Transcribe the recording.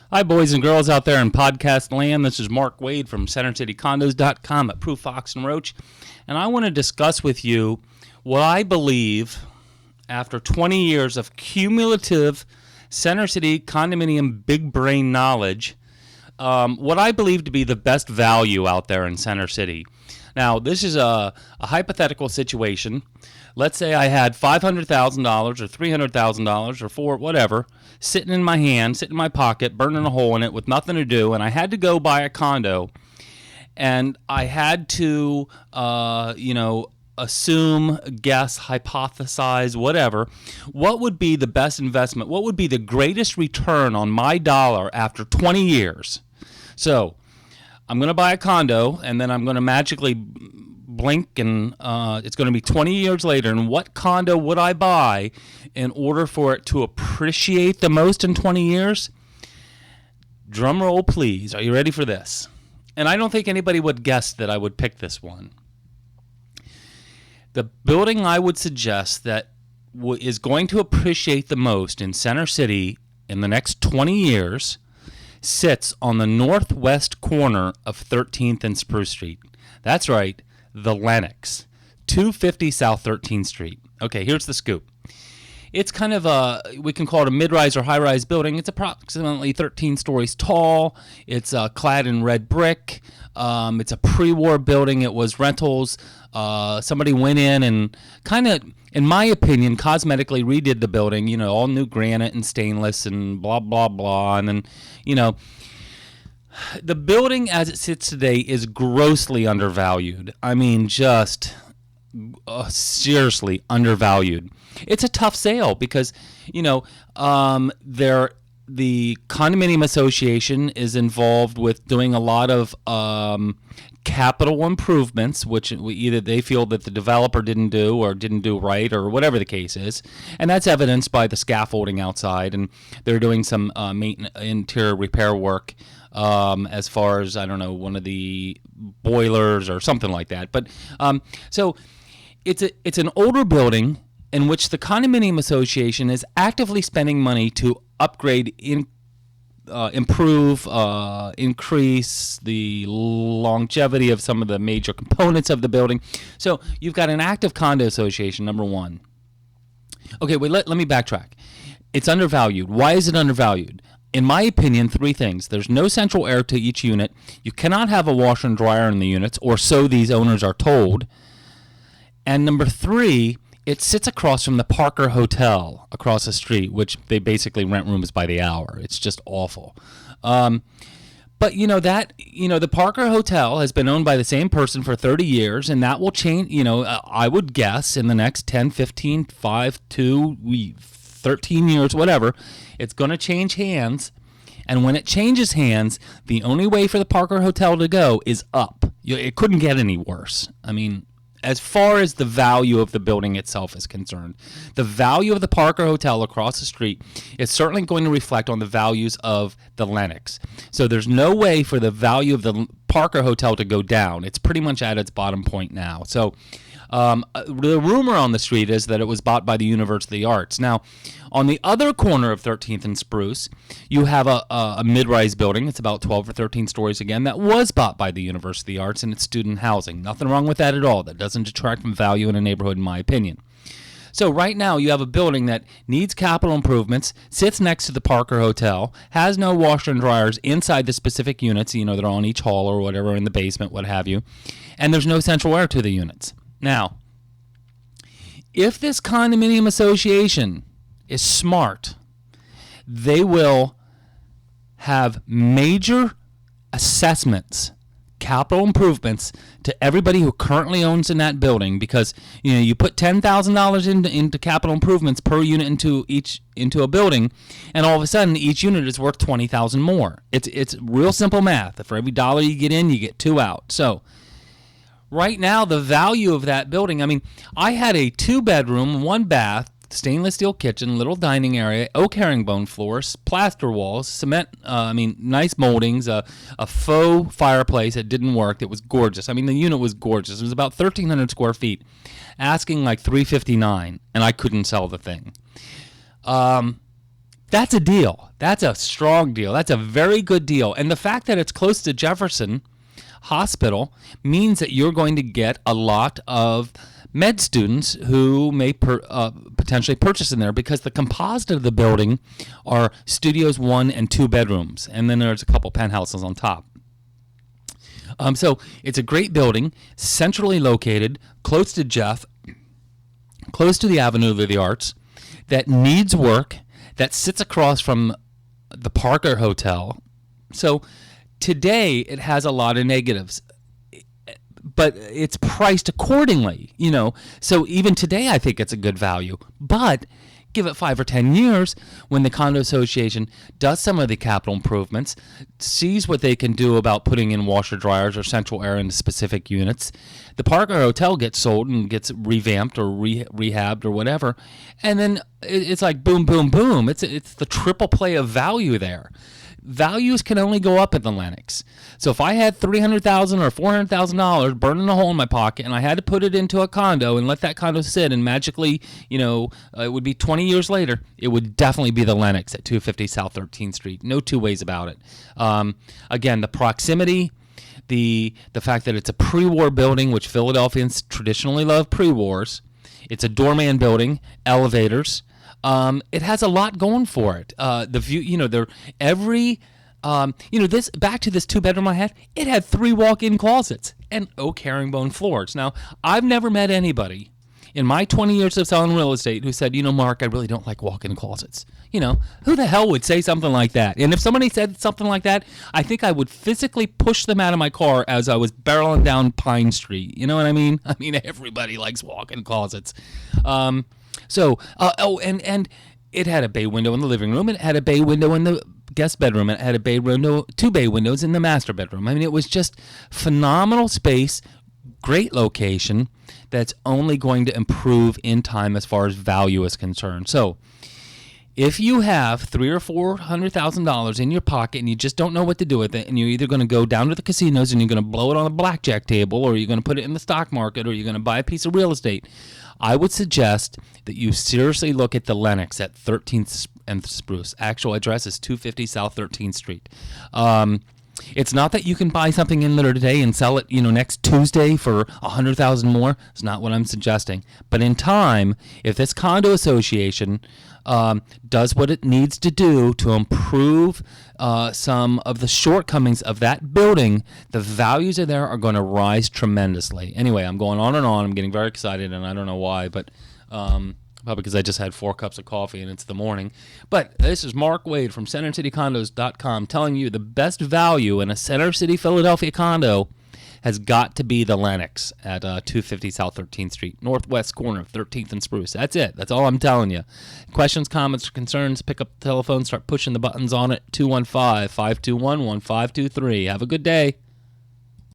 Hi, boys and girls out there in podcast land. This is Mark Wade from CenterCityCondos.com at Proof Fox and Roach, and I want to discuss with you what I believe, after 20 years of cumulative Center City condominium big brain knowledge, what I believe to be the best value out there in Center City. Now, this is a hypothetical situation. Let's say I had $500,000 or $300,000 or four, whatever, sitting in my hand, sitting in my pocket, burning a hole in it with nothing to do, and I had to go buy a condo, and I had to, assume, guess, hypothesize, whatever. What would be the best investment? What would be the greatest return on my dollar after 20 years? So, I'm going to buy a condo, and then I'm going to magically blink, and it's going to be 20 years later. And what condo would I buy in order for it to appreciate the most in 20 years? Drum roll, please. Are you ready for this? And I don't think anybody would guess that I would pick this one. The building I would suggest that is going to appreciate the most in Center City in the next 20 years sits on the northwest corner of 13th and Spruce Street. That's right, the Lenox, 250 South 13th Street. Okay, here's the scoop. It's kind of we can call it a mid-rise or high-rise building. It's approximately 13 stories tall. It's clad in red brick. It's a pre-war building. It was rentals. Somebody went in and kind of, in my opinion, cosmetically redid the building, all new granite and stainless and blah, blah, blah. And then, the building as it sits today is grossly undervalued. I mean, just seriously undervalued. It's a tough sale because, the condominium association is involved with doing a lot of capital improvements, which either they feel that the developer didn't do or didn't do right or whatever the case is. And that's evidenced by the scaffolding outside. And they're doing some interior repair work as far as, I don't know, one of the boilers or something like that. But so it's an older building in which the condominium association is actively spending money to upgrade, improve, increase the longevity of some of the major components of the building. So you've got an active condo association, number one. Okay, wait, let me backtrack. It's undervalued. Why is it undervalued? In my opinion, three things. There's no central air to each unit. You cannot have a washer and dryer in the units, or so these owners are told. And number three, it sits across from the Parker Hotel across the street, which they basically rent rooms by the hour. It's just awful. But the Parker Hotel has been owned by the same person for 30 years, and that will change, I would guess in the next 10, 15, 5, 2, 13 years, whatever, it's going to change hands. And when it changes hands, the only way for the Parker Hotel to go is up. It couldn't get any worse. I mean, as far as the value of the building itself is concerned, the value of the Parker Hotel across the street is certainly going to reflect on the values of the Lenox. So there's no way for the value of the Parker Hotel to go down. It's pretty much at its bottom point now. So the rumor on the street is that it was bought by the University of the Arts. Now, on the other corner of 13th and Spruce, you have a mid-rise building. It's about 12 or 13 stories again. That was bought by the University of the Arts, and it's student housing. Nothing wrong with that at all. That doesn't detract from value in a neighborhood, in my opinion. So right now, you have a building that needs capital improvements, sits next to the Parker Hotel, has no washer and dryers inside the specific units, they're on each hall or whatever, in the basement, what have you, and there's no central air to the units. Now, if this condominium association is smart, they will have major assessments, capital improvements to everybody who currently owns in that building, because you put $10,000 into capital improvements per unit into a building, and all of a sudden each unit is worth $20,000 more. It's real simple math. For every dollar you get in, you get two out. So right now, the value of that building, I had a 2-bedroom, 1-bath, stainless steel kitchen, little dining area, oak herringbone floors, plaster walls, cement, nice moldings, a faux fireplace that didn't work. It was gorgeous. The unit was gorgeous. It was about 1,300 square feet, asking like $359, and I couldn't sell the thing. That's a deal. That's a strong deal. That's a very good deal. And the fact that it's close to Jefferson Hospital means that you're going to get a lot of med students who may potentially purchase in there, because the composite of the building are studios, 1 and 2 bedrooms, and then there's a couple penthouses on top. So it's a great building, centrally located, close to Jeff, close to the Avenue of the Arts, that needs work, that sits across from the Parker Hotel. So today it has a lot of negatives, but it's priced accordingly, So even today I think it's a good value. But give it 5 or 10 years, when the Condo Association does some of the capital improvements, sees what they can do about putting in washer dryers or central air into specific units, the Parker Hotel gets sold and gets revamped or rehabbed or whatever, and then it's like boom, boom, boom. It's the triple play of value there. Values can only go up at the Lenox. So if I had $300,000 or $400,000 burning a hole in my pocket, and I had to put it into a condo and let that condo sit, and magically, it would be 20 years later, it would definitely be the Lenox at 250 South 13th Street. No two ways about it. Again, the proximity, the fact that it's a pre-war building, which Philadelphians traditionally love pre-wars. It's a doorman building, elevators. It has a lot going for it. The view, this back to this 2-bedroom I had. It had 3 walk-in closets and oak herringbone floors. Now, I've never met anybody in my 20 years of selling real estate who said, Mark, I really don't like walk-in closets. Who the hell would say something like that? And if somebody said something like that, I think I would physically push them out of my car as I was barreling down Pine Street. You know what I mean? I mean, everybody likes walk-in closets. And it had a bay window in the living room. It had a bay window in the guest bedroom. It had a bay window, 2 bay windows in the master bedroom. I mean, it was just phenomenal space, great location that's only going to improve in time as far as value is concerned. So if you have $300,000 or $400,000 in your pocket and you just don't know what to do with it, and you're either going to go down to the casinos and you're going to blow it on a blackjack table, or you're going to put it in the stock market, or you're going to buy a piece of real estate, I would suggest that you seriously look at the Lenox at 13th and Spruce. Actual address is 250 South 13th Street. It's not that you can buy something in there today and sell it, next Tuesday for $100,000 more. It's not what I'm suggesting. But in time, if this condo association does what it needs to do to improve some of the shortcomings of that building, the values of there are going to rise tremendously. Anyway, I'm going on and on. I'm getting very excited, and I don't know why, but probably because I just had 4 cups of coffee and it's the morning. But this is Mark Wade from CenterCityCondos.com telling you the best value in a Center City, Philadelphia condo has got to be the Lenox at 250 South 13th Street, northwest corner of 13th and Spruce. That's it. That's all I'm telling you. Questions, comments, or concerns, pick up the telephone, start pushing the buttons on it, 215-521-1523. Have a good day.